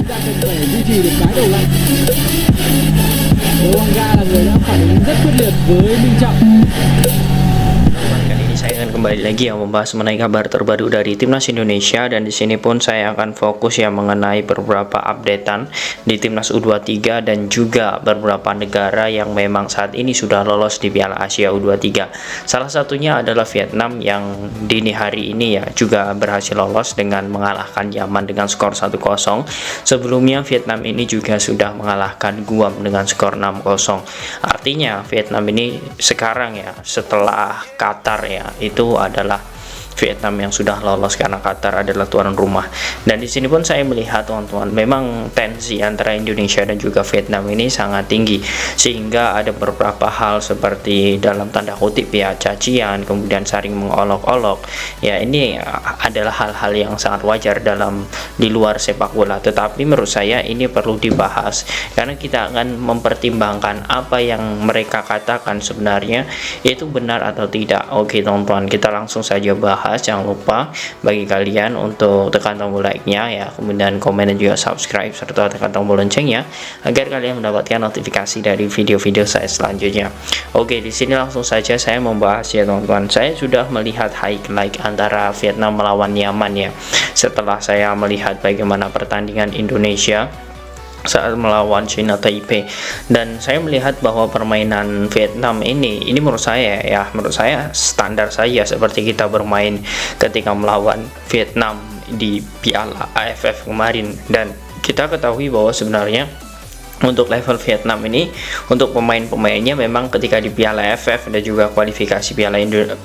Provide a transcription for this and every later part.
ta cần phải duy trì được cái đầu lạnh. Wanga là người đã phản ứng rất quyết liệt với Minh Trọng. Kali ini saya akan kembali lagi yang membahas mengenai kabar terbaru dari Timnas Indonesia, dan di sini pun saya akan fokus ya mengenai beberapa updatean di Timnas U23 dan juga beberapa negara yang memang saat ini sudah lolos di Piala Asia U23. Salah satunya adalah Vietnam yang dini hari ini ya juga berhasil lolos dengan mengalahkan Yaman dengan skor 1-0. Sebelumnya Vietnam ini juga sudah mengalahkan Guam dengan skor 6-0. Artinya Vietnam ini sekarang ya setelah Qatar ya itu adalah Vietnam yang sudah lolos karena Qatar adalah tuan rumah. Dan di sini pun saya melihat teman-teman, memang tensi antara Indonesia dan juga Vietnam ini sangat tinggi, sehingga ada beberapa hal seperti dalam tanda kutip ya cacian, kemudian saling mengolok-olok. Ya ini adalah hal-hal yang sangat wajar di luar sepak bola. Tetapi menurut saya ini perlu dibahas karena kita akan mempertimbangkan apa yang mereka katakan sebenarnya itu benar atau tidak. Oke teman-teman, kita langsung saja bahas. Jangan lupa bagi kalian untuk tekan tombol like-nya ya, kemudian komen dan juga subscribe serta tekan tombol loncengnya agar kalian mendapatkan notifikasi dari video-video saya selanjutnya. Oke, di sini langsung saja saya membahas ya teman-teman. Saya sudah melihat highlight antara Vietnam melawan Yaman ya. Setelah saya melihat bagaimana pertandingan Indonesia saat melawan China Taipei, dan saya melihat bahwa permainan Vietnam ini menurut saya standar saja seperti kita bermain ketika melawan Vietnam di Piala AFF kemarin. Dan kita ketahui bahwa sebenarnya untuk level Vietnam ini, untuk pemain-pemainnya memang ketika di Piala AFF dan juga kualifikasi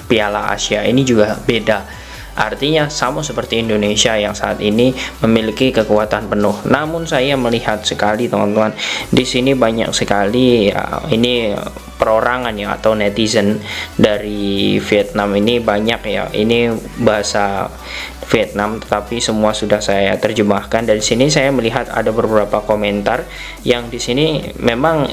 Piala Asia ini juga beda. Artinya sama seperti Indonesia yang saat ini memiliki kekuatan penuh. Namun saya melihat sekali teman-teman, di sini banyak sekali ya, ini perorangan ya atau netizen dari Vietnam ini banyak ya. Ini bahasa Vietnam tetapi semua sudah saya terjemahkan. Dari sini saya melihat ada beberapa komentar yang di sini memang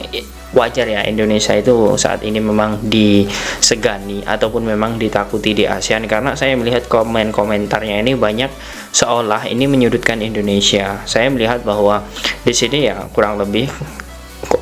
wajar ya, Indonesia itu saat ini memang disegani ataupun memang ditakuti di ASEAN, karena saya melihat komentarnya ini banyak seolah ini menyudutkan Indonesia. Saya melihat bahwa di sini ya kurang lebih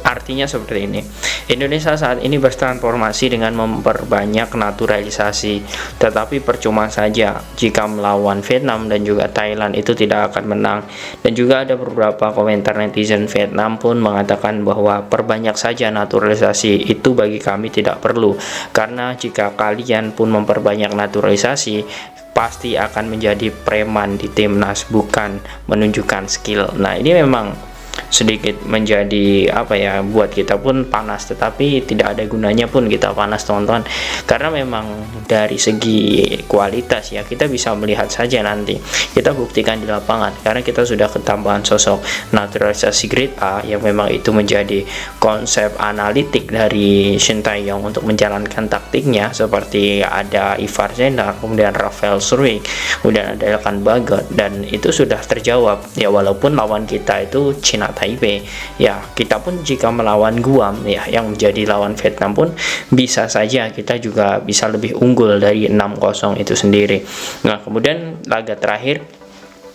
artinya seperti ini. Indonesia saat ini bertransformasi dengan memperbanyak naturalisasi, tetapi percuma saja jika melawan Vietnam dan juga Thailand itu tidak akan menang. Dan juga ada beberapa komentar netizen Vietnam pun mengatakan bahwa perbanyak saja naturalisasi itu bagi kami tidak perlu, karena jika kalian pun memperbanyak naturalisasi pasti akan menjadi preman di timnas, bukan menunjukkan skill. Nah ini memang sedikit menjadi apa ya, buat kita pun panas, tetapi tidak ada gunanya pun kita panas teman-teman, karena memang dari segi kualitas ya kita bisa melihat saja, nanti kita buktikan di lapangan, karena kita sudah ketambahan sosok naturalisasi grade A yang memang itu menjadi konsep analitik dari Shin Tae-yong untuk menjalankan taktiknya, seperti ada Ivar Zenar, kemudian Rafael Struijk, kemudian ada Elkan Bagot, dan itu sudah terjawab ya. Walaupun lawan kita itu China Taipei ya, kita pun jika melawan Guam ya yang menjadi lawan Vietnam pun bisa saja kita juga bisa lebih unggul dari 6-0 itu sendiri. Nah kemudian laga terakhir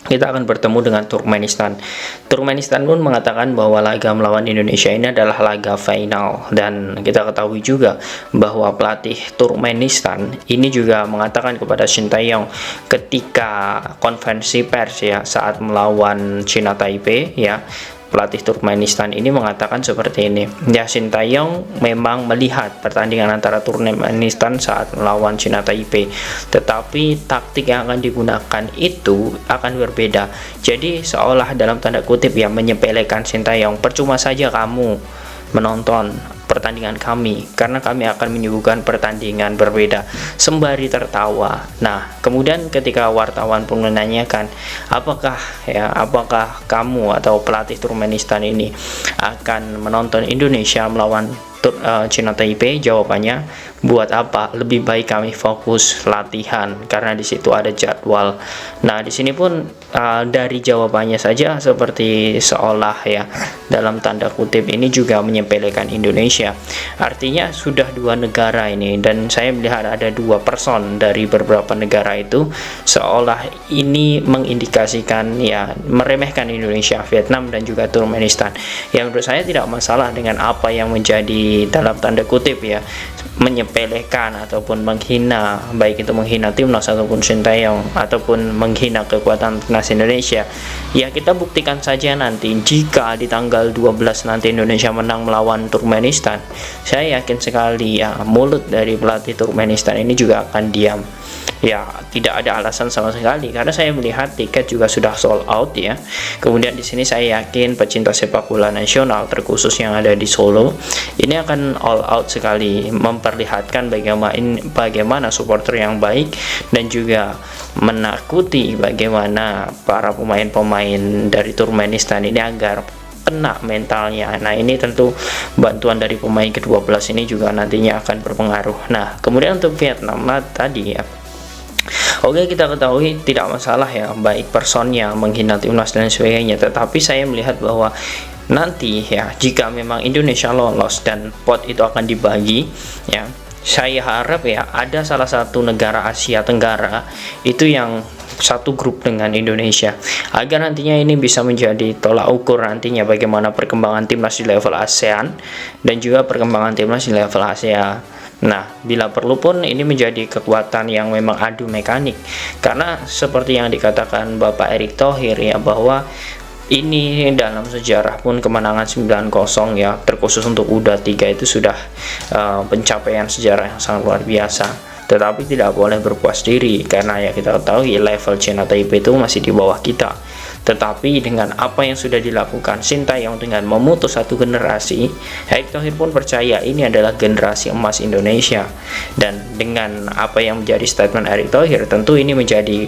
kita akan bertemu dengan Turkmenistan. Turkmenistan pun mengatakan bahwa laga melawan Indonesia ini adalah laga final, dan kita ketahui juga bahwa pelatih Turkmenistan ini juga mengatakan kepada Shin Tae-yong ketika konferensi pers ya saat melawan China Taipei ya, pelatih Turkmenistan ini mengatakan seperti ini ya, Shin Tae-yong memang melihat pertandingan antara Turkmenistan saat melawan China Taipei, tetapi taktik yang akan digunakan itu akan berbeda. Jadi seolah dalam tanda kutip ya menyepelekan Shin Tae-yong, percuma saja kamu menonton pertandingan kami karena kami akan menyuguhkan pertandingan berbeda, sembari tertawa. Nah kemudian ketika wartawan pun menanyakan apakah kamu atau pelatih Turkmenistan ini akan menonton Indonesia melawan China Taipei? Jawabannya, buat apa? Lebih baik kami fokus latihan karena di situ ada jadwal. Nah, di sini pun dari jawabannya saja seperti seolah ya dalam tanda kutip ini juga menyepelekan Indonesia. Artinya sudah dua negara ini, dan saya melihat ada dua person dari beberapa negara itu seolah ini mengindikasikan ya meremehkan Indonesia, Vietnam dan juga Turkmenistan. Yang menurut saya tidak masalah dengan apa yang menjadi dalam tanda kutip ya menyepelekan ataupun menghina, baik itu menghina timnas ataupun Sintayong ataupun menghina kekuatan timnas Indonesia. Ya kita buktikan saja nanti jika di tanggal 12 nanti Indonesia menang melawan Turkmenistan. Saya yakin sekali ya mulut dari pelatih Turkmenistan ini juga akan diam. Ya tidak ada alasan sama sekali karena saya melihat tiket juga sudah sold out ya. Kemudian di sini saya yakin pecinta sepak bola nasional terkhusus yang ada di Solo ini akan all out sekali memperlihatkan bagaimana supporter yang baik dan juga menakuti bagaimana para pemain-pemain dari Turkmenistan ini agar kena mentalnya. Nah ini tentu bantuan dari pemain ke-12 ini juga nantinya akan berpengaruh. Nah kemudian untuk Vietnam tadi ya, oke, kita ketahui tidak masalah ya baik personnya menghina timnas dan sebagainya, tetapi saya melihat bahwa nanti ya jika memang Indonesia lolos dan pot itu akan dibagi ya, saya harap ya ada salah satu negara Asia Tenggara itu yang satu grup dengan Indonesia agar nantinya ini bisa menjadi tolak ukur nantinya bagaimana perkembangan timnas di level ASEAN dan juga perkembangan timnas di level Asia. Nah, bila perlu pun ini menjadi kekuatan yang memang adu mekanik. Karena seperti yang dikatakan Bapak Erick Thohir ya, bahwa ini dalam sejarah pun kemenangan 9-0 ya, terkhusus untuk U23 itu sudah pencapaian sejarah yang sangat luar biasa. Tetapi tidak boleh berpuas diri karena ya kita ketahui level China Taipei itu masih di bawah kita. Tetapi dengan apa yang sudah dilakukan Sintayong dengan memutus satu generasi, Erick Thohir pun percaya ini adalah generasi emas Indonesia. Dan dengan apa yang menjadi statement Erick Thohir, tentu ini menjadi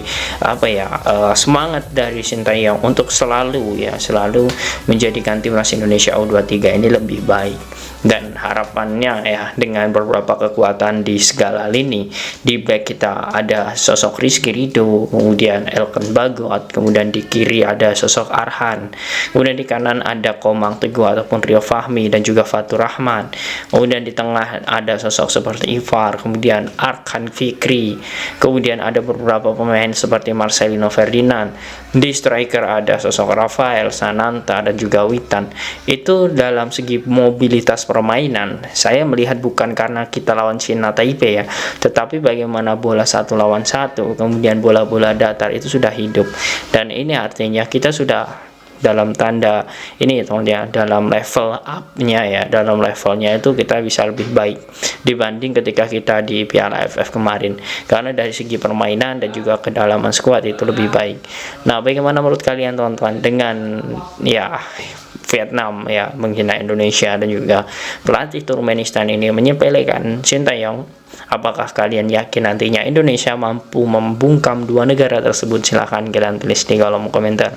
semangat dari Sintayong untuk selalu menjadikan timnas Indonesia U23 ini lebih baik. Dan harapannya ya dengan beberapa kekuatan di segala lini, di back kita ada sosok Rizky Ridho, kemudian Elkan Bagot, kemudian di kiri ada sosok Arhan, kemudian di kanan ada Komang Teguh ataupun Rio Fahmi dan juga Fatur Rahman, kemudian di tengah ada sosok seperti Ivar, kemudian Arkan Fikri, kemudian ada beberapa pemain seperti Marcelino Ferdinand, di striker ada sosok Rafael Sananta dan juga Witan. Itu dalam segi mobilitas permainan saya melihat bukan karena kita lawan China Taipei ya, tetapi bagaimana bola satu lawan satu, kemudian bola-bola datar itu sudah hidup, dan ini artinya kita sudah dalam tanda ini ya, dalam level up-nya ya, dalam levelnya itu kita bisa lebih baik dibanding ketika kita di Piala AFF kemarin, karena dari segi permainan dan juga kedalaman skuad itu lebih baik. Nah bagaimana menurut kalian teman-teman dengan ya Vietnam ya menghina Indonesia dan juga pelatih Turkmenistan ini menyepelekan Sintayong? Apakah kalian yakin nantinya Indonesia mampu membungkam dua negara tersebut? Silahkan kalian tulis di kolom komentar.